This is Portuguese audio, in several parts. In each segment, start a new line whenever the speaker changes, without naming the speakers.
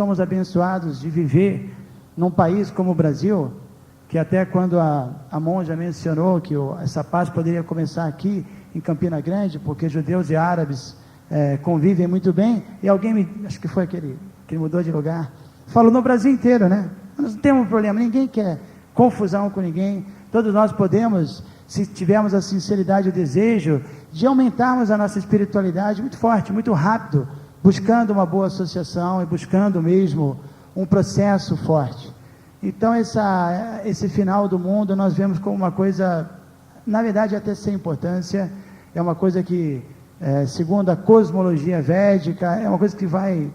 somos abençoados de viver num país como o Brasil, que até quando a monja mencionou que essa paz poderia começar aqui em Campina Grande, porque judeus e árabes convivem muito bem, e alguém, acho que foi aquele que mudou de lugar, falou no Brasil inteiro, né? Nós não temos problema, ninguém quer confusão com ninguém, todos nós podemos, se tivermos a sinceridade e o desejo de aumentarmos a nossa espiritualidade muito forte, muito rápido, buscando uma boa associação e buscando mesmo um processo forte. Então esse final do mundo nós vemos como uma coisa, na verdade até sem importância, é uma coisa que, segundo a cosmologia védica, é uma coisa que vai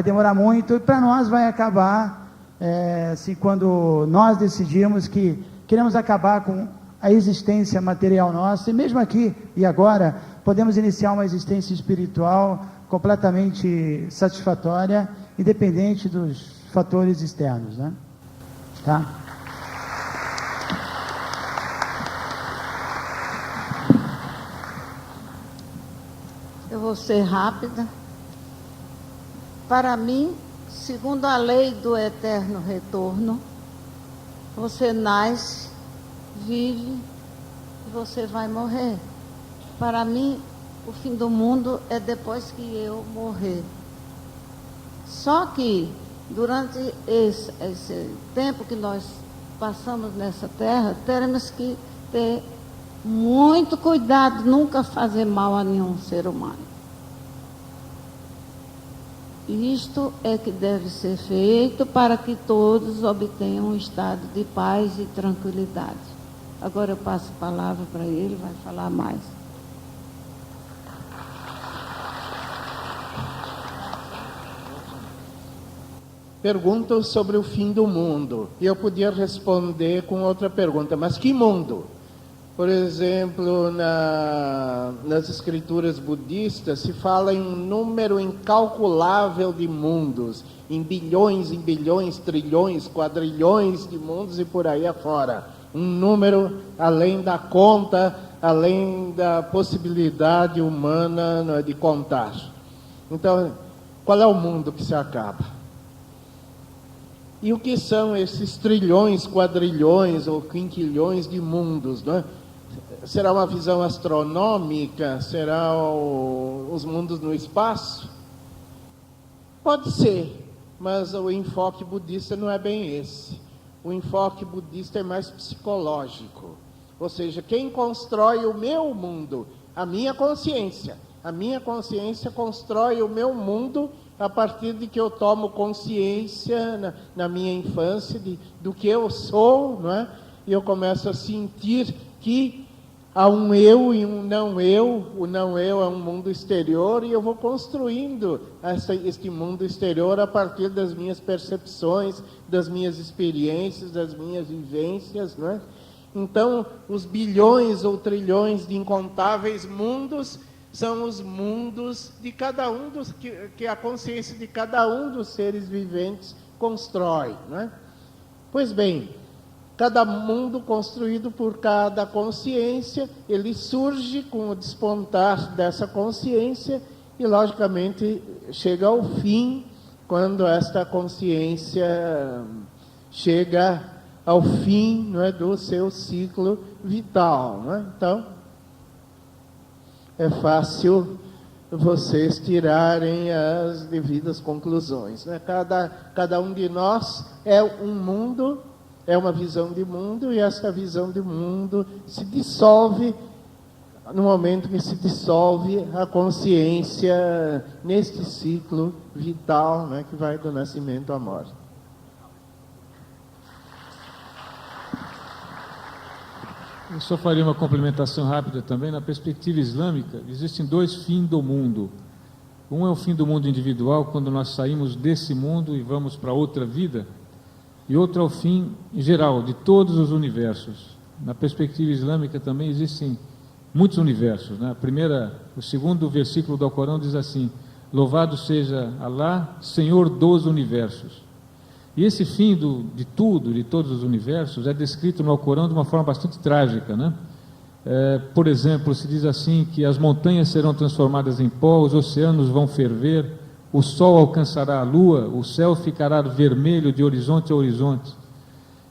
demorar muito, e para nós vai acabar, assim, quando nós decidimos que queremos acabar com a existência material nossa, e mesmo aqui e agora, podemos iniciar uma existência espiritual completamente satisfatória, independente dos fatores externos, né? Tá?
Eu vou ser rápida. Para mim, segundo a lei do eterno retorno, você nasce, vive e você vai morrer. Para mim, o fim do mundo é depois que eu morrer. Só que, durante esse tempo que nós passamos nessa terra, teremos que ter muito cuidado, nunca fazer mal a nenhum ser humano. Isto é que deve ser feito para que todos obtenham um estado de paz e tranquilidade. Agora eu passo a palavra para ele, vai falar mais.
Perguntam sobre o fim do mundo. E eu podia responder com outra pergunta, mas que mundo? Por exemplo, nas escrituras budistas se fala em um número incalculável de mundos, em bilhões, trilhões, quadrilhões de mundos e por aí afora. Um número além da conta, além da possibilidade humana de contar. Então, qual é o mundo que se acaba? E o que são esses trilhões, quadrilhões ou quinquilhões de mundos, não é? Será uma visão astronômica? Será os mundos no espaço? Pode ser, mas o enfoque budista não é bem esse. O enfoque budista é mais psicológico. Ou seja, quem constrói o meu mundo? A minha consciência. A minha consciência constrói o meu mundo a partir de que eu tomo consciência na minha infância do que eu sou, não é? E eu começo a sentir que há um eu e um não eu. O não eu é um mundo exterior e eu vou construindo este mundo exterior a partir das minhas percepções, das minhas experiências, das minhas vivências, não é? Então, os bilhões ou trilhões de incontáveis mundos são os mundos de cada um que a consciência de cada um dos seres viventes constrói, não é? Pois bem, cada mundo construído por cada consciência, ele surge com o despontar dessa consciência e, logicamente, chega ao fim quando esta consciência chega ao fim, não é, do seu ciclo vital, não é? Então, é fácil vocês tirarem as devidas conclusões, né? Cada um de nós é um mundo, é uma visão de mundo, e essa visão de mundo se dissolve no momento que se dissolve a consciência neste ciclo vital, né, que vai do nascimento à morte.
Eu só faria uma complementação rápida também. Na perspectiva islâmica, existem dois fins do mundo. Um é o fim do mundo individual, quando nós saímos desse mundo e vamos para outra vida, e outro é o fim geral, de todos os universos. Na perspectiva islâmica também existem muitos universos, né? O segundo versículo do Alcorão diz assim: louvado seja Alá, Senhor dos universos. E esse fim de tudo, de todos os universos, é descrito no Alcorão de uma forma bastante trágica, né? Por exemplo, se diz assim que as montanhas serão transformadas em pó, os oceanos vão ferver, o Sol alcançará a Lua, o céu ficará vermelho de horizonte a horizonte.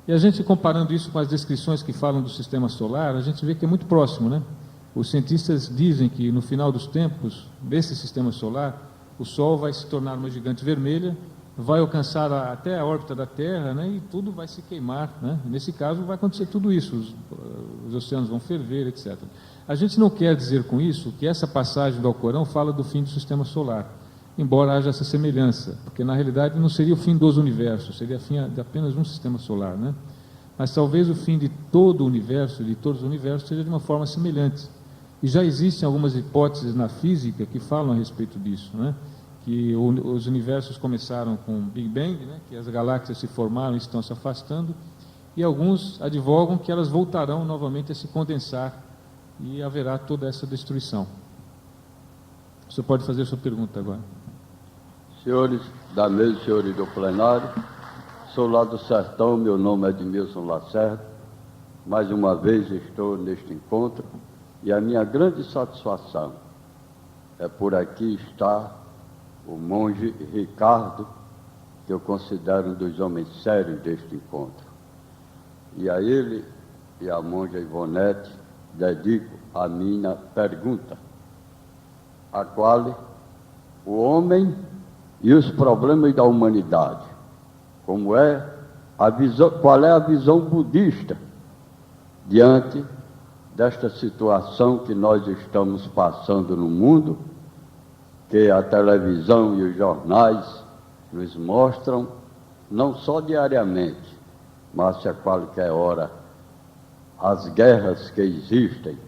E a gente, comparando isso com as descrições que falam do sistema solar, a gente vê que é muito próximo, né? Os cientistas dizem que no final dos tempos, desse sistema solar, o Sol vai se tornar uma gigante vermelha, vai alcançar até a órbita da Terra, né? E tudo vai se queimar, né? Nesse caso vai acontecer tudo isso, os oceanos vão ferver, etc. A gente não quer dizer com isso que essa passagem do Alcorão fala do fim do sistema solar, embora haja essa semelhança, porque na realidade não seria o fim dos universos, seria o fim de apenas um sistema solar, né? Mas talvez o fim de todo o universo, de todos os universos, seja de uma forma semelhante. E já existem algumas hipóteses na física que falam a respeito disso, né? Que os universos começaram com o Big Bang, né? Que as galáxias se formaram e estão se afastando, e alguns advogam que elas voltarão novamente a se condensar e haverá toda essa destruição. Você pode fazer a sua pergunta agora.
Senhores da mesa, senhores do plenário, sou lá do Sertão, meu nome é Edmilson Lacerda. Mais uma vez estou neste encontro e a minha grande satisfação é por aqui estar o monge Ricardo, que eu considero um dos homens sérios deste encontro. E a ele e a monja Ivonete dedico a minha pergunta, a qual o homem e os problemas da humanidade, qual é a visão budista diante desta situação que nós estamos passando no mundo, que a televisão e os jornais nos mostram, não só diariamente, mas a qualquer hora, as guerras que existem,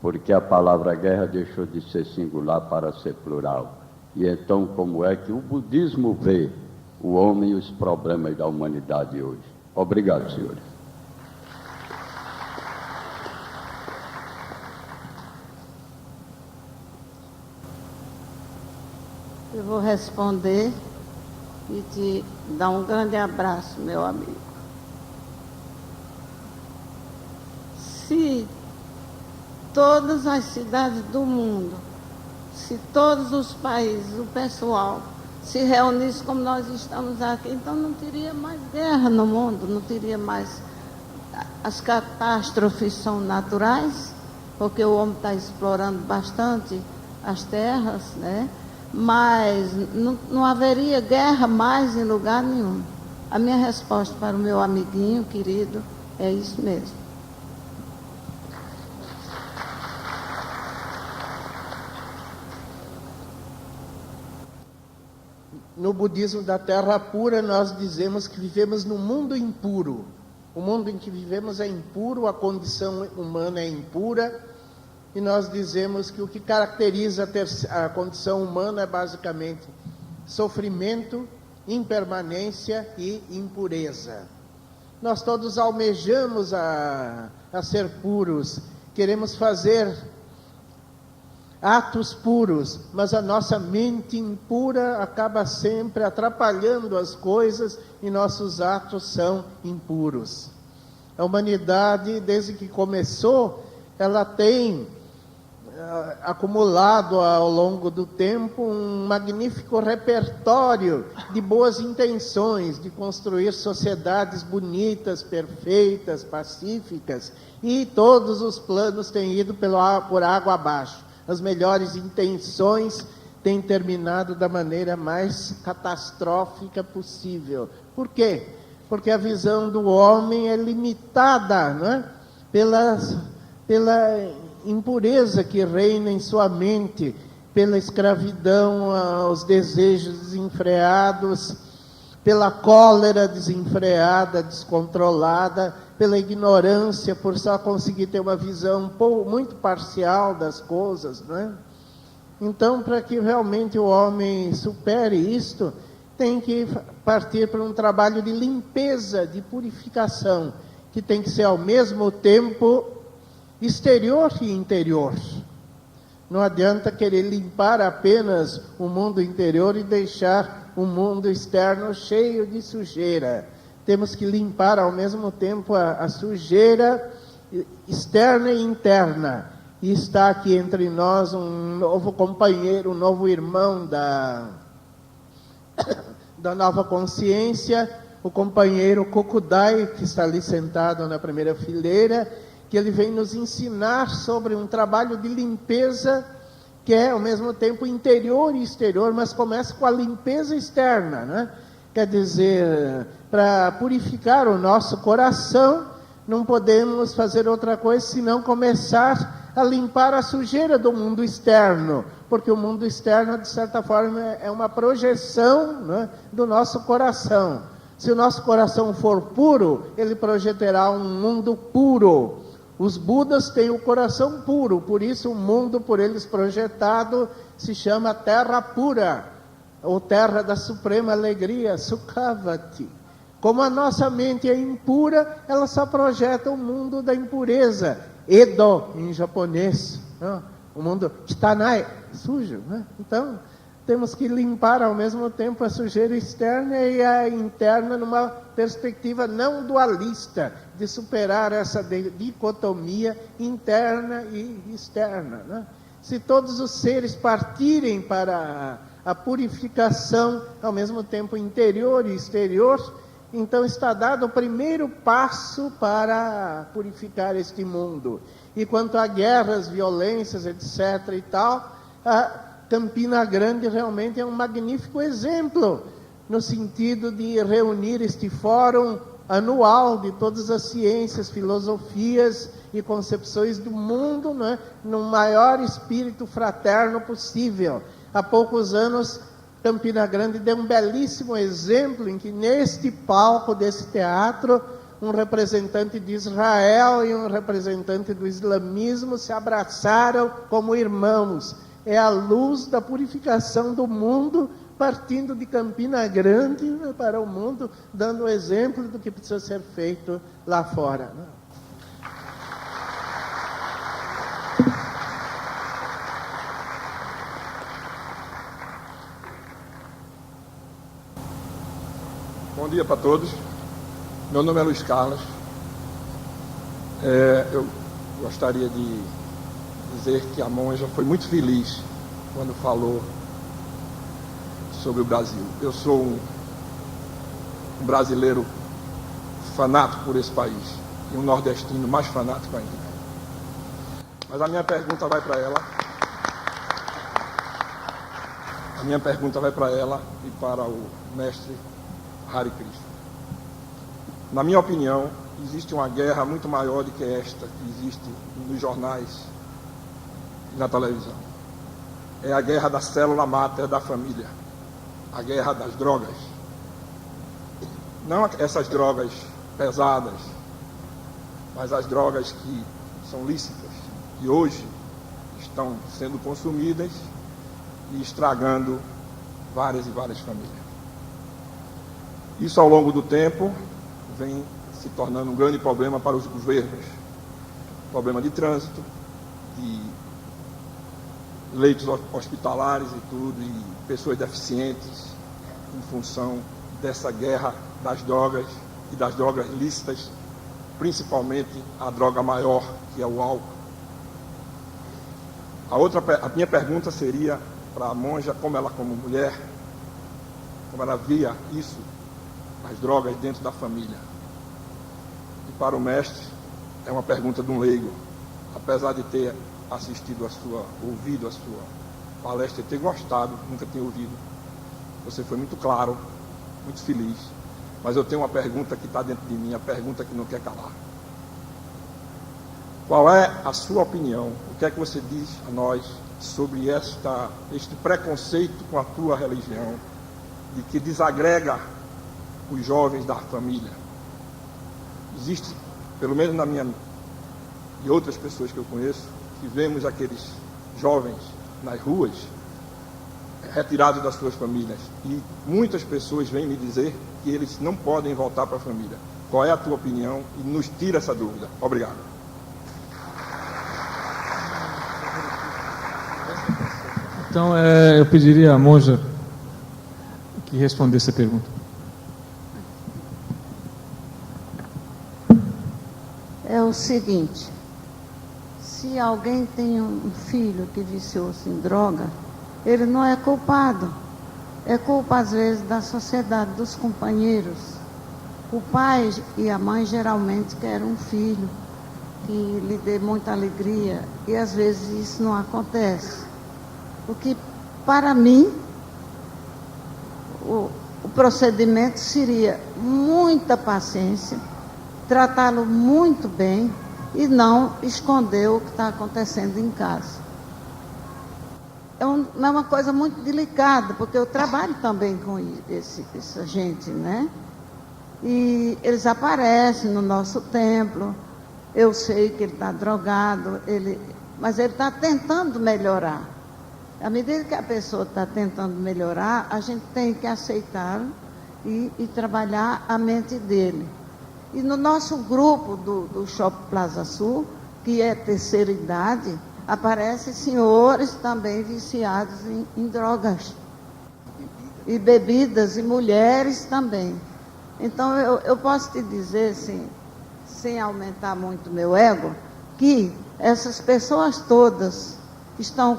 porque a palavra guerra deixou de ser singular para ser plural. E então, como é que o budismo vê o homem e os problemas da humanidade hoje? Obrigado, senhores.
Eu vou responder e te dar um grande abraço, meu amigo. Se todas as cidades do mundo, se todos os países, o pessoal se reunisse como nós estamos aqui, então não teria mais guerra no mundo, não teria mais. As catástrofes são naturais, porque o homem está explorando bastante as terras, né? Mas não haveria guerra mais em lugar nenhum. A minha resposta para o meu amiguinho querido é isso mesmo.
No budismo da terra pura, nós dizemos que vivemos num mundo impuro. O mundo em que vivemos é impuro, a condição humana é impura, e nós dizemos que o que caracteriza a condição humana é basicamente sofrimento, impermanência e impureza. Nós todos almejamos a ser puros, queremos fazer atos puros, mas a nossa mente impura acaba sempre atrapalhando as coisas e nossos atos são impuros. A humanidade, desde que começou, ela tem acumulado ao longo do tempo um magnífico repertório de boas intenções, de construir sociedades bonitas, perfeitas, pacíficas, e todos os planos têm ido por água abaixo. As melhores intenções têm terminado da maneira mais catastrófica possível. Por quê? Porque a visão do homem é limitada, não é? Pela impureza que reina em sua mente, pela escravidão aos desejos desenfreados, pela cólera desenfreada, descontrolada, pela ignorância, por só conseguir ter uma visão muito parcial das coisas, não é? Então, para que realmente o homem supere isto, tem que partir para um trabalho de limpeza, de purificação, que tem que ser ao mesmo tempo exterior e interior. Não adianta querer limpar apenas o mundo interior e deixar o mundo externo cheio de sujeira. Temos que limpar ao mesmo tempo a sujeira externa e interna. E está aqui entre nós um novo companheiro, um novo irmão da nova consciência, o companheiro Kokudai, que está ali sentado na primeira fileira, que ele vem nos ensinar sobre um trabalho de limpeza que é ao mesmo tempo interior e exterior, mas começa com a limpeza externa, né? Quer dizer, para purificar o nosso coração, não podemos fazer outra coisa senão começar a limpar a sujeira do mundo externo, porque o mundo externo, de certa forma, é uma projeção, né, do nosso coração. Se o nosso coração for puro, ele projetará um mundo puro. Os Budas têm o coração puro, por isso o mundo por eles projetado se chama Terra Pura, ou Terra da Suprema Alegria, Sukhavati. Como a nossa mente é impura, ela só projeta o mundo da impureza, Edo em japonês, não? O mundo Kitanai, sujo, né? Então, temos que limpar ao mesmo tempo a sujeira externa e a interna numa perspectiva não dualista, de superar essa dicotomia interna e externa, né? Se todos os seres partirem para a purificação, ao mesmo tempo interior e exterior, então está dado o primeiro passo para purificar este mundo. E quanto a guerras, violências, etc. e tal, a Campina Grande realmente é um magnífico exemplo, no sentido de reunir este fórum anual de todas as ciências, filosofias e concepções do mundo, né, no maior espírito fraterno possível. Há poucos anos, Campina Grande deu um belíssimo exemplo em que neste palco desse teatro, um representante de Israel e um representante do islamismo se abraçaram como irmãos. É a luz da purificação do mundo, partindo de Campina Grande, né, para o mundo, dando o exemplo do que precisa ser feito lá fora, né?
Bom dia para todos. Meu nome é Luiz Carlos. Eu gostaria de dizer que a monja foi muito feliz quando falou sobre o Brasil. Eu sou um brasileiro fanático por esse país e um nordestino mais fanático ainda. Mas a minha pergunta vai para ela. A minha pergunta vai para ela e para o mestre Hare Krishna. Na minha opinião, existe uma guerra muito maior do que esta que existe nos jornais e na televisão. É a guerra da célula máter da família, a guerra das drogas. Não essas drogas pesadas, mas as drogas que são lícitas, que hoje estão sendo consumidas e estragando várias e várias famílias. Isso, ao longo do tempo, vem se tornando um grande problema para os governos. Problema de trânsito, de leitos hospitalares e tudo, e pessoas deficientes, em função dessa guerra das drogas e das drogas lícitas, principalmente a droga maior, que é o álcool. A minha pergunta seria para a monja, como ela, como mulher, como ela via isso, as drogas dentro da família. E para o mestre, é uma pergunta de um leigo. Apesar de ter ouvido a sua palestra e ter gostado, nunca ter ouvido, você foi muito claro, muito feliz. Mas eu tenho uma pergunta que está dentro de mim, a pergunta que não quer calar. Qual é a sua opinião? O que é que você diz a nós sobre este preconceito com a tua religião, de que desagrega os jovens da família? Existe, pelo menos na minha e outras pessoas que eu conheço, que vemos aqueles jovens nas ruas, retirados das suas famílias, e muitas pessoas vêm me dizer que eles não podem voltar para a família. Qual é a tua opinião? E nos tira essa dúvida. Obrigado.
Então, eu pediria à monja que respondesse a pergunta.
É o seguinte: se alguém tem um filho que viciou-se em droga, ele não é culpado, É culpa, às vezes, da sociedade, dos companheiros. O pai e a mãe geralmente querem um filho que lhe dê muita alegria, e às vezes isso não acontece. O que, para mim, o procedimento seria muita paciência, tratá-lo muito bem e não esconder o que está acontecendo em casa. É uma coisa muito delicada, porque eu trabalho também com essa gente, né? E eles aparecem no nosso templo. Eu sei que ele está drogado, mas ele está tentando melhorar. À medida que a pessoa está tentando melhorar, a gente tem que aceitá-lo e trabalhar a mente dele. E no nosso grupo do Shopping Plaza Sul, que é terceira idade, aparecem senhores também viciados em drogas. E bebidas, e mulheres também. Então, eu posso te dizer, assim, sem aumentar muito meu ego, que essas pessoas todas estão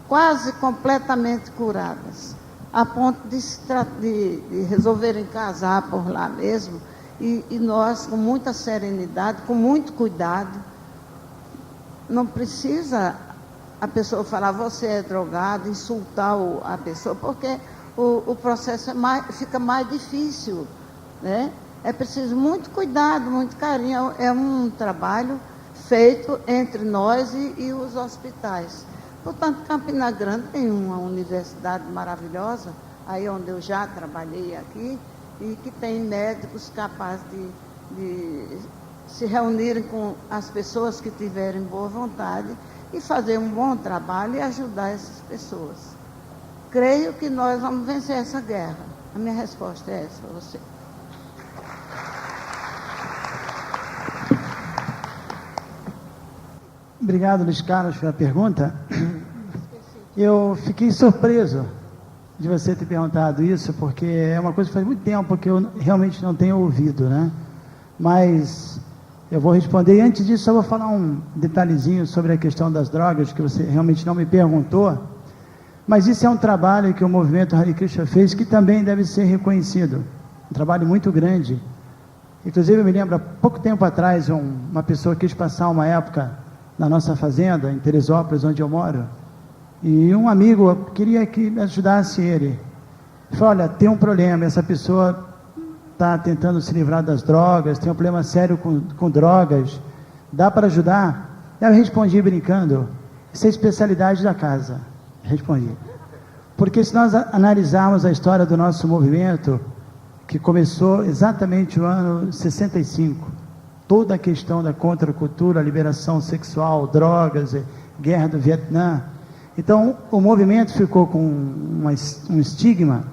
quase completamente curadas, a ponto de resolverem casar por lá mesmo, e nós, com muita serenidade, com muito cuidado, não precisa a pessoa falar, você é drogado, insultar a pessoa, porque o processo fica mais difícil, né? É preciso muito cuidado, muito carinho. É um trabalho feito entre nós e os hospitais. Portanto, Campina Grande tem uma universidade maravilhosa, aí onde eu já trabalhei aqui, e que tem médicos capazes de se reunirem com as pessoas que tiverem boa vontade e fazer um bom trabalho e ajudar essas pessoas. Creio que nós vamos vencer essa guerra. A minha resposta é essa para você.
Obrigado, Luiz Carlos, pela pergunta. Eu fiquei surpreso de você ter perguntado isso, porque é uma coisa que faz muito tempo que eu realmente não tenho ouvido, né? Mas eu vou responder. E antes disso, eu vou falar um detalhezinho sobre a questão das drogas, que você realmente não me perguntou. Mas isso é um trabalho que o movimento Hare Krishna fez, que também deve ser reconhecido. Um trabalho muito grande. Inclusive, eu me lembro, há pouco tempo atrás, uma pessoa quis passar uma época na nossa fazenda, em Teresópolis, onde eu moro, e um amigo queria que ajudasse ele. Ele falou, olha, tem um problema, essa pessoa está tentando se livrar das drogas, tem um problema sério com drogas, dá para ajudar? Eu respondi brincando, isso é especialidade da casa. Respondi. Porque se nós analisarmos a história do nosso movimento, que começou exatamente no ano 65, toda a questão da contracultura, liberação sexual, drogas, guerra do Vietnã. Então, o movimento ficou com um estigma,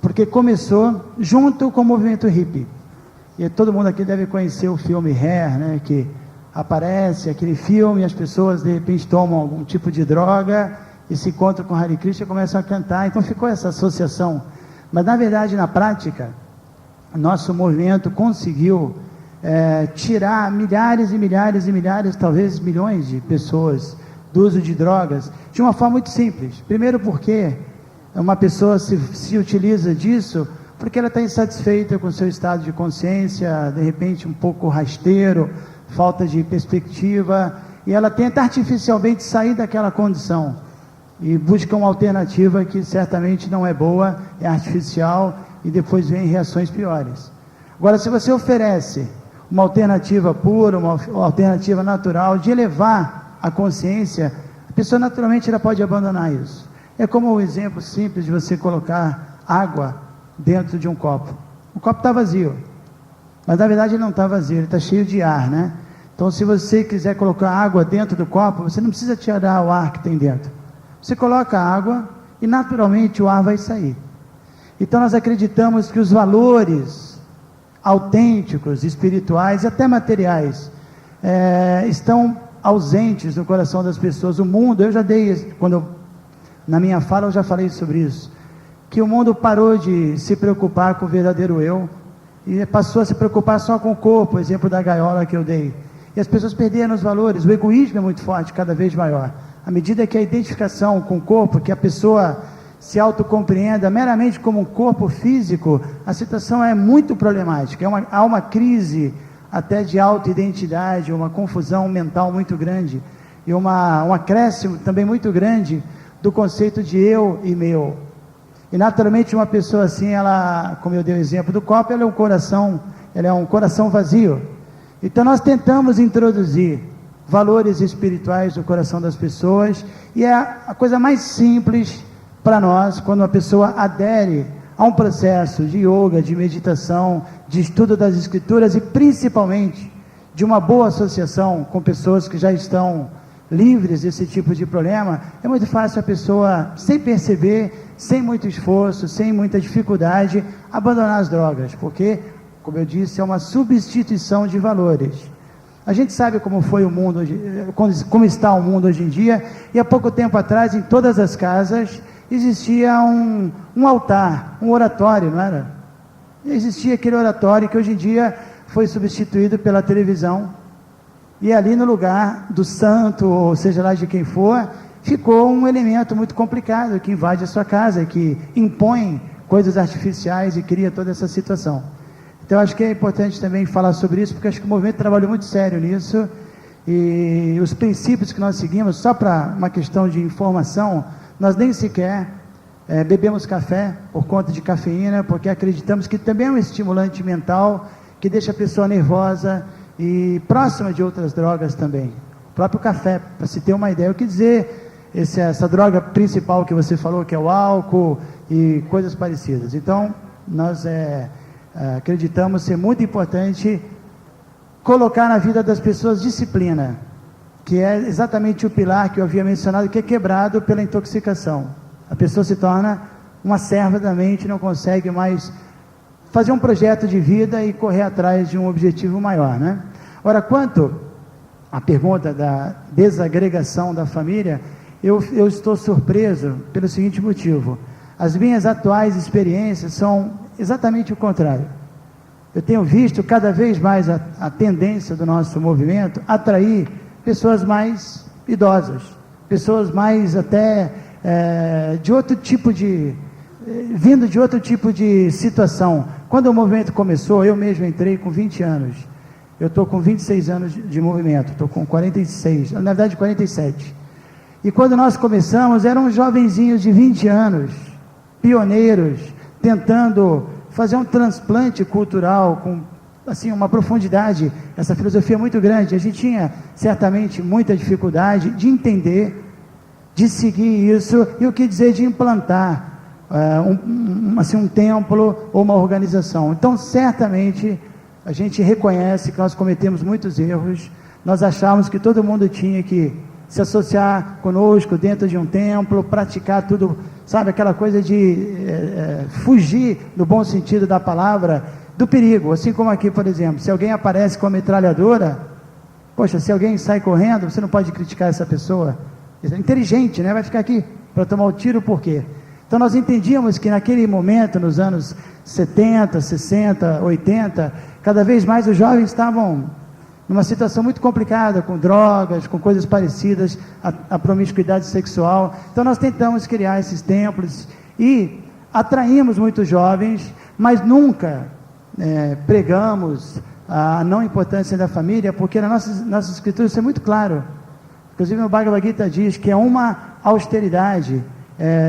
porque começou junto com o movimento hippie. E todo mundo aqui deve conhecer o filme Hair, né, que aparece aquele filme, e as pessoas de repente tomam algum tipo de droga e se encontram com Hare Krishna e começam a cantar. Então ficou essa associação. Mas na verdade, na prática, nosso movimento conseguiu tirar milhares e milhares e milhares, talvez milhões de pessoas do uso de drogas, de uma forma muito simples. Primeiro porque uma pessoa se utiliza disso porque ela está insatisfeita com o seu estado de consciência, de repente um pouco rasteiro, falta de perspectiva, e ela tenta artificialmente sair daquela condição, e busca uma alternativa que certamente não é boa, é artificial, e depois vem reações piores. Agora, se você oferece uma alternativa pura, uma alternativa natural, de elevar a consciência, a pessoa naturalmente ela pode abandonar isso. É como o exemplo simples de você colocar água dentro de um copo. O copo está vazio, mas na verdade ele não está vazio, ele está cheio de ar, né? Então, se você quiser colocar água dentro do copo, você não precisa tirar o ar que tem dentro. Você coloca a água e naturalmente o ar vai sair. Então, nós acreditamos que os valores autênticos, espirituais e até materiais estão ausentes no coração das pessoas. O mundo, eu já dei, na minha fala eu já falei sobre isso, que o mundo parou de se preocupar com o verdadeiro eu e passou a se preocupar só com o corpo, o exemplo da gaiola que eu dei. E as pessoas perderam os valores, o egoísmo é muito forte, cada vez maior. À medida que a identificação com o corpo, que a pessoa se autocompreenda meramente como um corpo físico, a situação é muito problemática. Há uma crise até de autoidentidade, uma confusão mental muito grande, e um acréscimo também muito grande do conceito de eu e meu. E naturalmente uma pessoa assim, ela, como eu dei o exemplo do copo, ela é um coração vazio. Então nós tentamos introduzir valores espirituais no coração das pessoas, e é a coisa mais simples para nós, quando uma pessoa adere a um processo de yoga, de meditação, de estudo das escrituras, e principalmente de uma boa associação com pessoas que já estão livres desse tipo de problema. É muito fácil a pessoa, sem perceber, sem muito esforço, sem muita dificuldade, abandonar as drogas, porque, como eu disse, é uma substituição de valores. A gente sabe como foi o mundo, como está o mundo hoje em dia, e há pouco tempo atrás, em todas as casas, existia um altar, um oratório, não era? Existia aquele oratório que hoje em dia foi substituído pela televisão, e ali no lugar do santo, ou seja lá de quem for, ficou um elemento muito complicado, que invade a sua casa, que impõe coisas artificiais e cria toda essa situação. Então acho que é importante também falar sobre isso, porque acho que o movimento trabalhou muito sério nisso, e os princípios que nós seguimos, só para uma questão de informação, nós nem sequer bebemos café por conta de cafeína, porque acreditamos que também é um estimulante mental, que deixa a pessoa nervosa e próxima de outras drogas também. O próprio café, para se ter uma ideia, eu quis dizer, essa droga principal que você falou, que é o álcool e coisas parecidas. Então, nós acreditamos ser muito importante colocar na vida das pessoas disciplina, que é exatamente o pilar que eu havia mencionado, que é quebrado pela intoxicação. A pessoa se torna uma serva da mente, não consegue mais fazer um projeto de vida e correr atrás de um objetivo maior, né? Ora, quanto à pergunta da desagregação da família, eu estou surpreso pelo seguinte motivo: as minhas atuais experiências são exatamente o contrário. Eu tenho visto cada vez mais a tendência do nosso movimento atrair pessoas mais idosas, pessoas mais até de outro tipo vindo de outro tipo de situação. Quando o movimento começou, eu mesmo entrei com 20 anos, eu estou com 26 anos de movimento, estou com 46, na verdade 47, e quando nós começamos, eram jovenzinhos de 20 anos, pioneiros, tentando fazer um transplante cultural, com assim, uma profundidade, essa filosofia muito grande. A gente tinha certamente muita dificuldade de entender, de seguir isso, e o que dizer de implantar um templo ou uma organização. Então certamente a gente reconhece que nós cometemos muitos erros. Nós achávamos que todo mundo tinha que se associar conosco dentro de um templo, praticar tudo, sabe, aquela coisa de fugir, no bom sentido da palavra, do perigo. Assim como aqui, por exemplo, se alguém aparece com a metralhadora, poxa, se alguém sai correndo, você não pode criticar essa pessoa. É inteligente, né? Vai ficar aqui para tomar o tiro, por quê? Então nós entendíamos que naquele momento, nos anos 70, 60, 80, cada vez mais os jovens estavam numa situação muito complicada, com drogas, com coisas parecidas à promiscuidade sexual. Então nós tentamos criar esses templos e atraímos muitos jovens, mas nunca pregamos a não importância da família, porque nas nossas escrituras isso é muito claro. Inclusive no Bhagavad Gita diz que é uma austeridade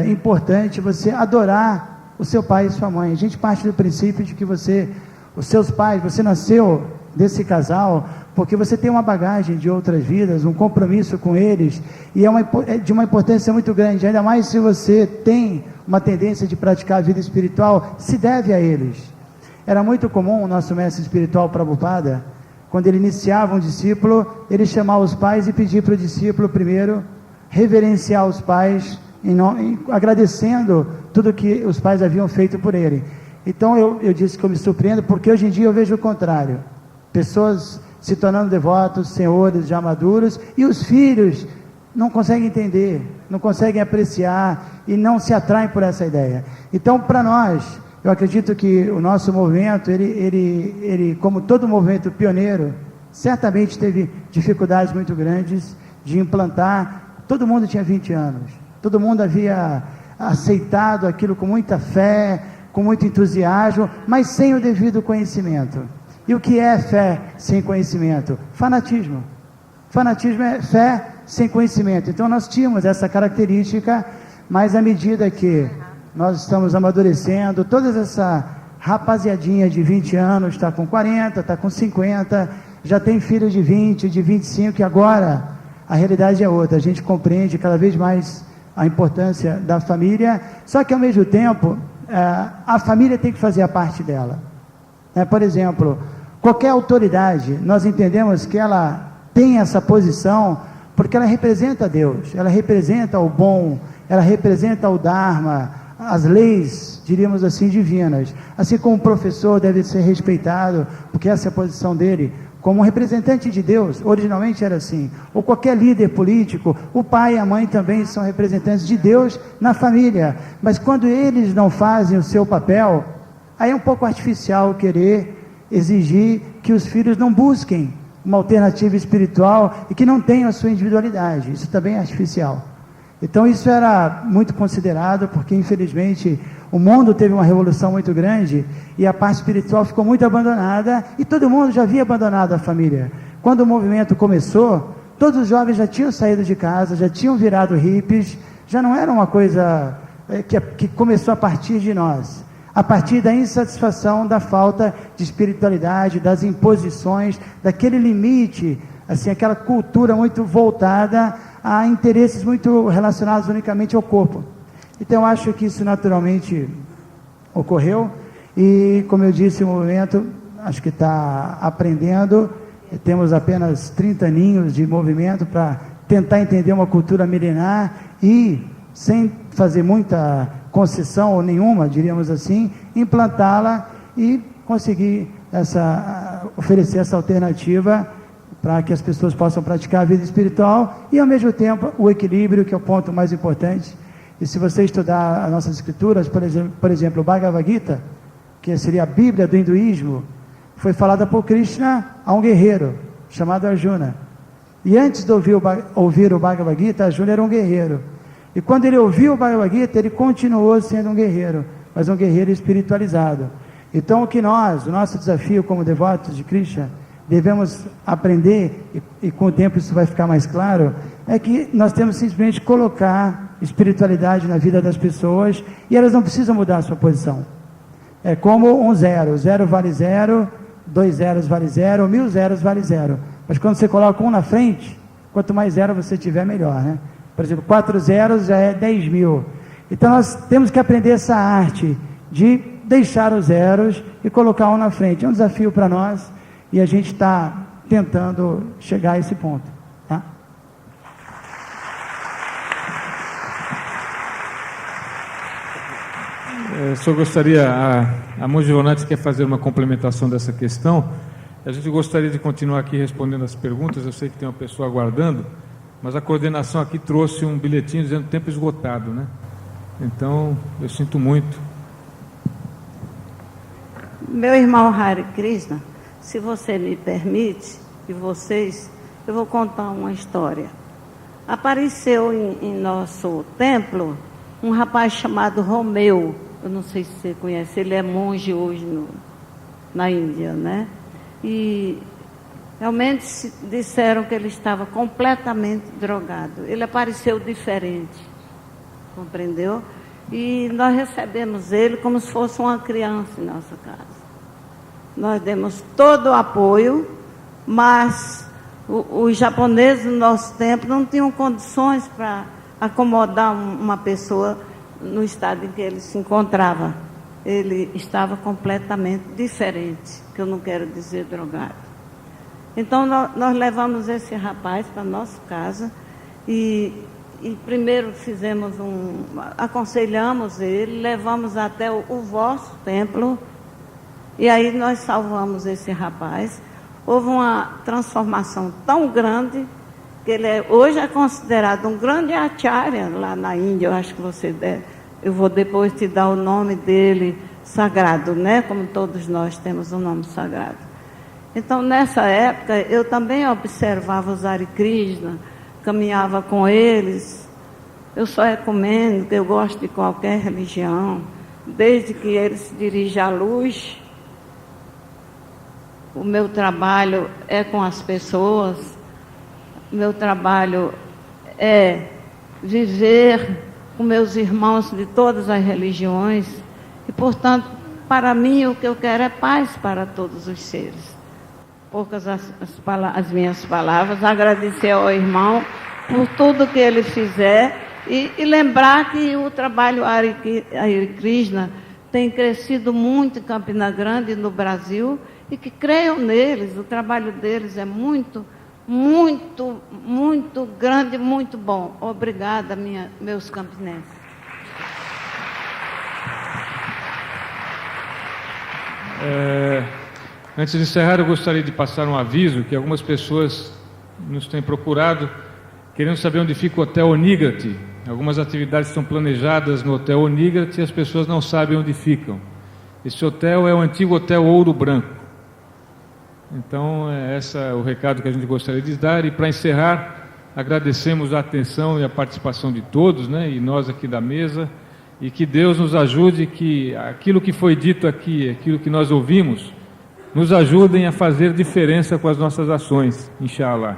importante você adorar o seu pai e sua mãe. A gente parte do princípio de que os seus pais, você nasceu desse casal porque você tem uma bagagem de outras vidas, um compromisso com eles, e é de uma importância muito grande, ainda mais se você tem uma tendência de praticar a vida espiritual, se deve a eles. Era muito comum o nosso mestre espiritual Prabhupada, quando ele iniciava um discípulo, ele chamava os pais e pedia para o discípulo primeiro reverenciar os pais, agradecendo tudo que os pais haviam feito por ele. Então eu disse que eu me surpreendo, porque hoje em dia eu vejo o contrário, pessoas se tornando devotos, senhores já maduros, e os filhos não conseguem entender, não conseguem apreciar e não se atraem por essa ideia. Então, para nós, eu acredito que o nosso movimento, ele como todo movimento pioneiro, certamente teve dificuldades muito grandes de implantar. Todo mundo tinha 20 anos, todo mundo havia aceitado aquilo com muita fé, com muito entusiasmo, mas sem o devido conhecimento. E o que é fé sem conhecimento? Fanatismo. Fanatismo é fé sem conhecimento. Então nós tínhamos essa característica, mas à medida que nós estamos amadurecendo, toda essa rapaziadinha de 20 anos está com 40, está com 50, já tem filho de 20, de 25, e agora a realidade é outra. A gente compreende cada vez mais a importância da família, só que ao mesmo tempo a família tem que fazer a parte dela. Por exemplo, qualquer autoridade, nós entendemos que ela tem essa posição porque ela representa Deus, ela representa o bom, ela representa o Dharma, as leis, diríamos assim, divinas. Assim como o professor deve ser respeitado, porque essa é a posição dele, como um representante de Deus, originalmente era assim. Ou qualquer líder político, o pai e a mãe também são representantes de Deus na família. Mas quando eles não fazem o seu papel, aí é um pouco artificial querer exigir que os filhos não busquem uma alternativa espiritual e que não tenham a sua individualidade. Isso também é artificial. Então isso era muito considerado, porque infelizmente o mundo teve uma revolução muito grande e a parte espiritual ficou muito abandonada, e todo mundo já havia abandonado a família. Quando o movimento começou, todos os jovens já tinham saído de casa, já tinham virado hippies, já não era uma coisa que começou a partir de nós, a partir da insatisfação, da falta de espiritualidade, das imposições, daquele limite, assim, aquela cultura muito voltada a interesses muito relacionados unicamente ao corpo. Então eu acho que isso naturalmente ocorreu, e como eu disse, o movimento acho que está aprendendo. Temos apenas 30 aninhos de movimento para tentar entender uma cultura milenar e, sem fazer muita concessão ou nenhuma, diríamos assim, implantá-la e conseguir oferecer essa alternativa para que as pessoas possam praticar a vida espiritual e, ao mesmo tempo, o equilíbrio, que é o ponto mais importante. E se você estudar as nossas escrituras, por exemplo, o Bhagavad Gita, que seria a Bíblia do hinduísmo, foi falada por Krishna a um guerreiro chamado Arjuna. E antes de ouvir o Bhagavad Gita, Arjuna era um guerreiro. E quando ele ouviu o Bhagavad Gita, ele continuou sendo um guerreiro, mas um guerreiro espiritualizado. Então o nosso desafio como devotos de Krishna, devemos aprender, e com o tempo isso vai ficar mais claro, é que nós temos simplesmente colocar espiritualidade na vida das pessoas, e elas não precisam mudar a sua posição. É como um zero. Zero vale zero, 2 zeros vale zero, 1000 zeros vale zero. Mas quando você coloca um na frente, quanto mais zero você tiver, melhor, né? Por exemplo, 4 zeros já é 10.000. Então nós temos que aprender essa arte de deixar os zeros e colocar um na frente. É um desafio para nós, e a gente está tentando chegar a esse ponto, tá?
Eu só gostaria, a Monge Ivonati quer fazer uma complementação dessa questão. A gente gostaria de continuar aqui respondendo as perguntas. Eu sei que tem uma pessoa aguardando, mas a coordenação aqui trouxe um bilhetinho dizendo tempo esgotado, né? Então, eu sinto muito.
Meu irmão Hare Krishna, se você me permite, e vocês, eu vou contar uma história. Apareceu em nosso templo um rapaz chamado Romeu. Eu não sei se você conhece, ele é monge hoje na Índia, né? E realmente disseram que ele estava completamente drogado. Ele apareceu diferente, compreendeu? E nós recebemos ele como se fosse uma criança em nossa casa. Nós demos todo o apoio, mas os japoneses no nosso tempo não tinham condições para acomodar uma pessoa no estado em que ele se encontrava. Ele estava completamente diferente, que eu não quero dizer drogado. Então nós levamos esse rapaz para a nossa casa e primeiro aconselhamos ele, levamos até o vosso templo, e aí nós salvamos esse rapaz. Houve uma transformação tão grande que ele hoje é considerado um grande acharya lá na Índia. Eu acho que eu vou depois te dar o nome dele sagrado, né? Como todos nós temos um nome sagrado. Então, nessa época, eu também observava os Hare Krishna, caminhava com eles, Eu só recomendo, que eu gosto de qualquer religião, desde que ele se dirija à luz. O meu trabalho é com as pessoas, o meu trabalho é viver com meus irmãos de todas as religiões, e, portanto, para mim, o que eu quero é paz para todos os seres. Poucas as minhas palavras, agradecer ao irmão por tudo que ele fizer, e lembrar que o trabalho Hare Krishna tem crescido muito em Campina Grande e no Brasil, e que creiam neles. O trabalho deles é muito, muito, muito grande, muito bom. Obrigada, meus campinenses.
Antes de encerrar, eu gostaria de passar um aviso que algumas pessoas nos têm procurado, querendo saber onde fica o Hotel Onigrati. Algumas atividades estão planejadas no Hotel Onigrati e as pessoas não sabem onde ficam. Esse hotel é o antigo Hotel Ouro Branco. Então, esse é o recado que a gente gostaria de dar. E para encerrar, agradecemos a atenção e a participação de todos, né, e nós aqui da mesa, e que Deus nos ajude, que aquilo que foi dito aqui, aquilo que nós ouvimos, nos ajudem a fazer diferença com as nossas ações, inshallah.